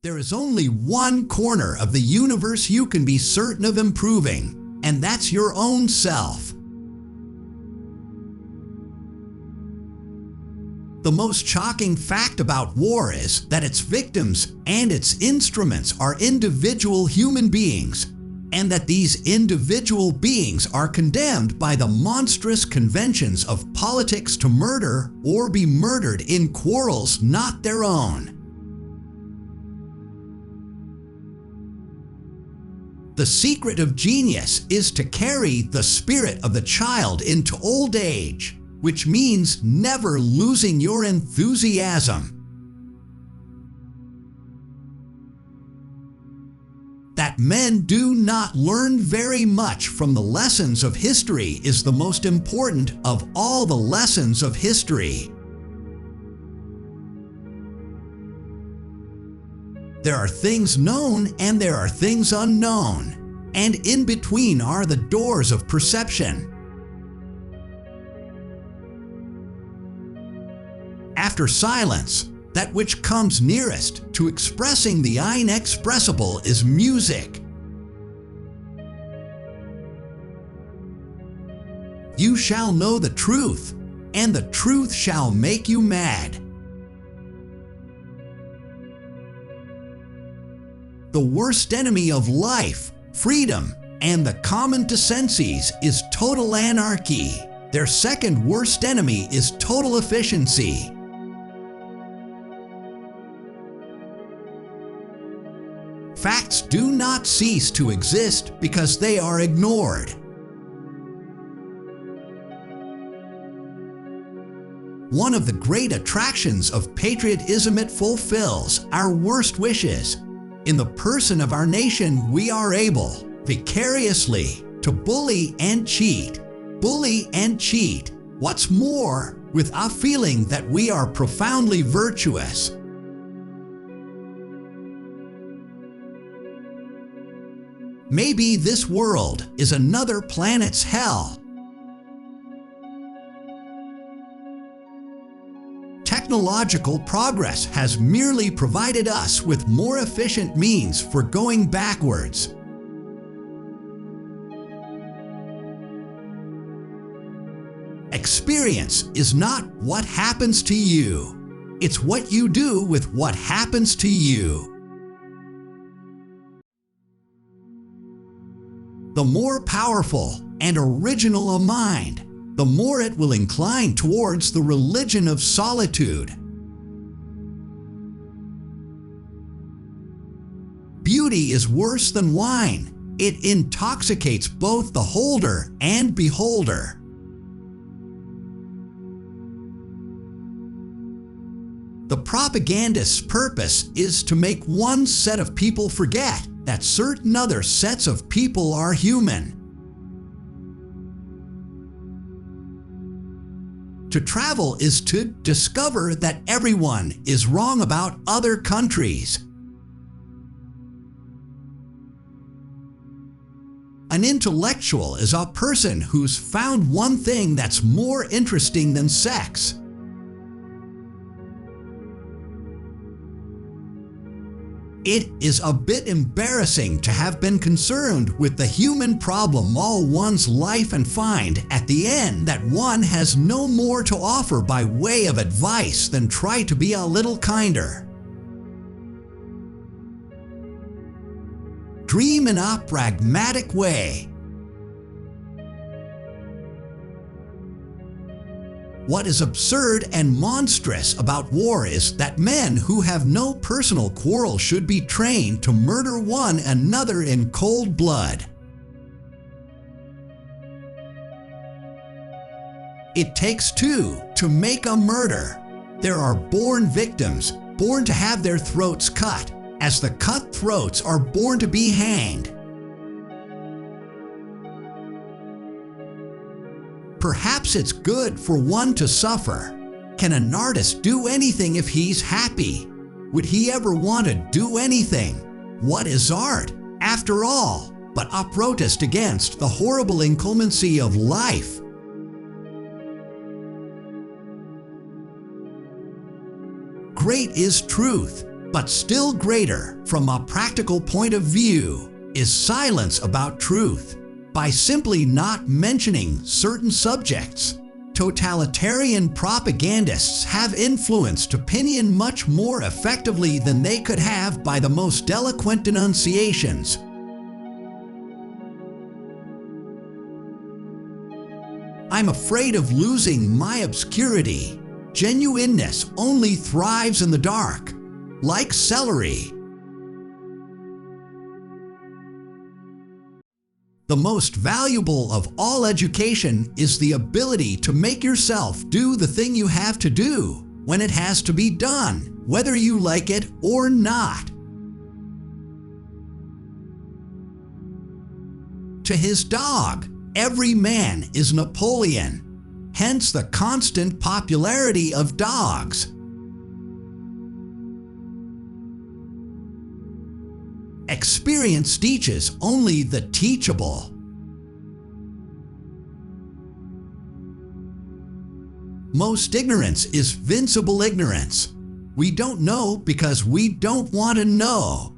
There is only one corner of the universe you can be certain of improving, and that's your own self. The most shocking fact about war is that its victims and its instruments are individual human beings, and that these individual beings are condemned by the monstrous conventions of politics to murder or be murdered in quarrels not their own. The secret of genius is to carry the spirit of the child into old age, which means never losing your enthusiasm. That men do not learn very much from the lessons of history is the most important of all the lessons of history. There are things known and there are things unknown, and in between are the doors of perception. After silence, that which comes nearest to expressing the inexpressible is music. You shall know the truth, and the truth shall make you mad. The worst enemy of life, freedom, and the common decencies is total anarchy. Their second worst enemy is total efficiency. Facts do not cease to exist because they are ignored. One of the great attractions of patriotism, it fulfills our worst wishes. In the person of our nation, we are able, vicariously, to bully and cheat. Bully and cheat. What's more, with a feeling that we are profoundly virtuous. Maybe this world is another planet's hell. Technological progress has merely provided us with more efficient means for going backwards. Experience is not what happens to you. It's what you do with what happens to you. The more powerful and original a mind, the more it will incline towards the religion of solitude. Beauty is worse than wine. It intoxicates both the holder and beholder. The propagandist's purpose is to make one set of people forget that certain other sets of people are human. To travel is to discover that everyone is wrong about other countries. An intellectual is a person who's found one thing that's more interesting than sex. It is a bit embarrassing to have been concerned with the human problem all one's life and find at the end that one has no more to offer by way of advice than try to be a little kinder. Dream in a pragmatic way. What is absurd and monstrous about war is that men who have no personal quarrel should be trained to murder one another in cold blood. It takes two to make a murder. There are born victims, born to have their throats cut, as the cut throats are born to be hanged. Perhaps it's good for one to suffer. Can an artist do anything if he's happy? Would he ever want to do anything? What is art, after all, but a protest against the horrible inclemency of life? Great is truth. But still greater, from a practical point of view, is silence about truth. By simply not mentioning certain subjects, totalitarian propagandists have influenced opinion much more effectively than they could have by the most eloquent denunciations. I'm afraid of losing my obscurity. Genuineness only thrives in the dark, like celery. The most valuable of all education is the ability to make yourself do the thing you have to do when it has to be done, whether you like it or not. To his dog, every man is Napoleon, hence the constant popularity of dogs. Experience teaches only the teachable. Most ignorance is vincible ignorance. We don't know because we don't want to know.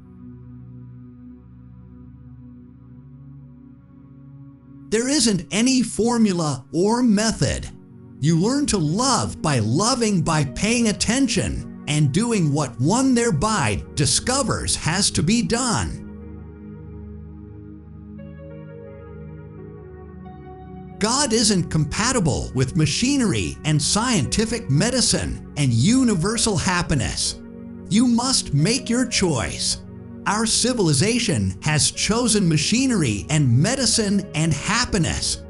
There isn't any formula or method. You learn to love by loving by paying attention and doing what one thereby discovers has to be done. God isn't compatible with machinery and scientific medicine and universal happiness. You must make your choice. Our civilization has chosen machinery and medicine and happiness.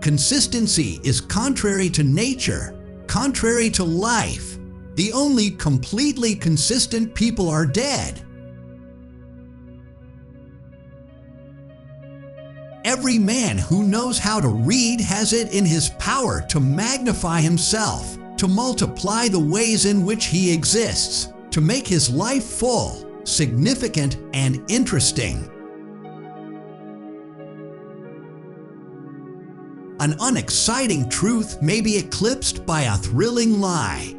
Consistency is contrary to nature, contrary to life. The only completely consistent people are dead. Every man who knows how to read has it in his power to magnify himself, to multiply the ways in which he exists, to make his life full, significant, and interesting. An unexciting truth may be eclipsed by a thrilling lie.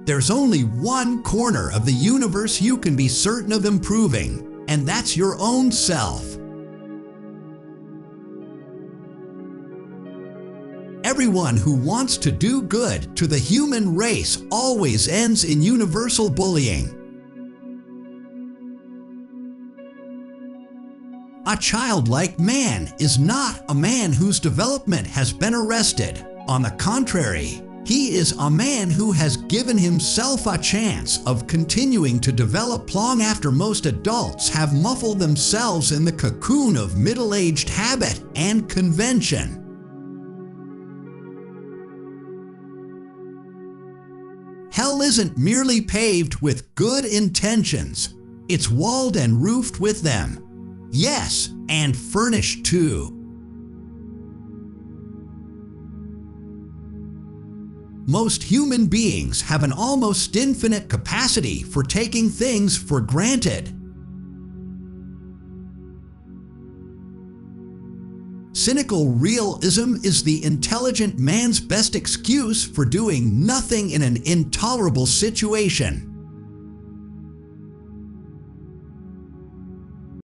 There's only one corner of the universe you can be certain of improving, and that's your own self. Everyone who wants to do good to the human race always ends in universal bullying. A childlike man is not a man whose development has been arrested. On the contrary, he is a man who has given himself a chance of continuing to develop long after most adults have muffled themselves in the cocoon of middle-aged habit and convention. Hell isn't merely paved with good intentions. It's walled and roofed with them. Yes, and furnished too. Most human beings have an almost infinite capacity for taking things for granted. Cynical realism is the intelligent man's best excuse for doing nothing in an intolerable situation.